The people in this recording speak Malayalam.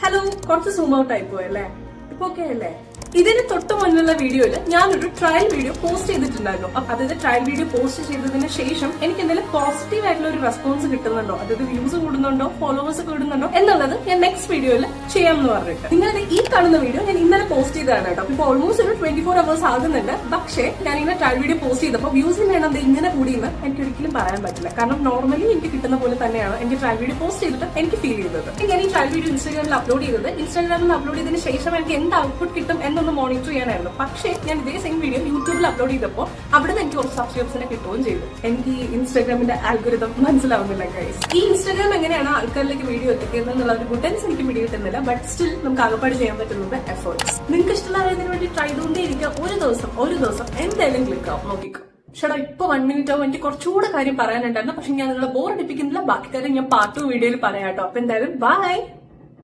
ഹലോ, കുറച്ച് സൂം ഔട്ട് ആയി പോയല്ലേ? ഇപ്പൊ ഓക്കെ അല്ലേ? ഇതിന് തൊട്ട് മുന്നിലുള്ള വീഡിയോയിൽ ഞാനൊരു ട്രയൽ വീഡിയോ പോസ്റ്റ് ചെയ്തിട്ടുണ്ടായിരുന്നു. അതായത് ട്രയൽ വീഡിയോ പോസ്റ്റ് ചെയ്തതിന് ശേഷം എനിക്ക് എന്തെങ്കിലും പോസിറ്റീവ് ആയിട്ടുള്ള ഒരു റെസ്പോൺസ് കിട്ടുന്നുണ്ടോ, അതായത് വ്യൂസ് കൂടുന്നുണ്ടോ, ഫോളോവേഴ്സ് കൂടുന്നുണ്ടോ എന്നുള്ളത് ഞാൻ നെക്സ്റ്റ് വീഡിയോയിൽ ചെയ്യാമെന്ന് പറഞ്ഞിട്ട് നിങ്ങളുടെ ഈ കാണുന്ന വീഡിയോ ഞാൻ ഇന്നലെ പോസ്റ്റ് ചെയ്തതാണ് കേട്ടോ. ഇപ്പൊ ഓൾമോസ്റ്റ് ഒരു 24 hours ആകുന്നുണ്ട്. പക്ഷേ ഞാൻ ഇങ്ങനെ ട്രയൽ വീഡിയോ പോസ്റ്റ് ചെയ്തപ്പോൾ വ്യൂസിന് വേണം ഇങ്ങനെ കൂടിയെന്ന് എനിക്ക് ഒരിക്കലും പറയാൻ പറ്റില്ല. കാരണം നോർമലി എനിക്ക് കിട്ടുന്ന പോലെ തന്നെയാണ് എനിക്ക് ട്രയൽ വീഡിയോ പോസ്റ്റ് ചെയ്തിട്ട് എനിക്ക് ഫീൽ ചെയ്തത്. ഞാൻ ഈ ട്രയൽ വീഡിയോ ഇൻസ്റ്റാഗ്രാമിൽ അപ്ലോഡ് ചെയ്തതിന് ശേഷം എനിക്ക് എന്ത് ഔട്ട്പുട്ട് കിട്ടും എന്നൊന്ന് മോണിറ്റർ ചെയ്യാനായിരുന്നു. പക്ഷേ ഞാൻ ഇതേ സെയിം വീഡിയോ യൂട്യൂബിൽ അപ്ലോഡ് ചെയ്തപ്പോൾ അവിടെ നിന്ന് എനിക്ക് കുറച്ച് സബ്സ്ക്രൈബേഴ്സിനെ കിട്ടുകയും ചെയ്തു. എനിക്ക് ഈ ഇൻസ്റ്റാഗ്രാമിന്റെ ആൽഗോരിതം മനസ്സിലാവുന്നില്ല ഗൈസ്. ഈ ഇൻസ്റ്റാഗ്രാം എങ്ങനെയാണ് ആൾക്കാരിലേക്ക് വീഡിയോ എത്തിക്കുന്നത് എന്നുള്ള ഒരു ഗുഡൻസ് എനിക്ക് പിടി കിട്ടുന്നില്ല. ബട്ട് സ്റ്റിൽ നമുക്ക് ആകപ്പാട് ചെയ്യാൻ പറ്റുന്നത് എഫേർട്സ്. നിങ്ങൾക്ക് ഇഷ്ടമുള്ളതിന് വേണ്ടി ട്രൈ ചെയ്തുകൊണ്ടേയിരിക്കുക. ഒരു ദിവസം എന്തായാലും ക്ലിക്ക് ആവും. നോക്കിക്കോ. ഷടാ, ഇപ്പൊ 1 minute ആവും. എനിക്ക് കുറച്ചുകൂടെ കാര്യം പറയാനുണ്ടായിരുന്നു. പക്ഷെ ഞാൻ നിങ്ങളെ ബോർ അടിപ്പിക്കുന്നില്ല. ബാക്കി കാര്യം ഞാൻ പാർട്ട് 2 വീഡിയോയിൽ പറയാം കേട്ടോ. അപ്പൊ എന്തായാലും ബൈ.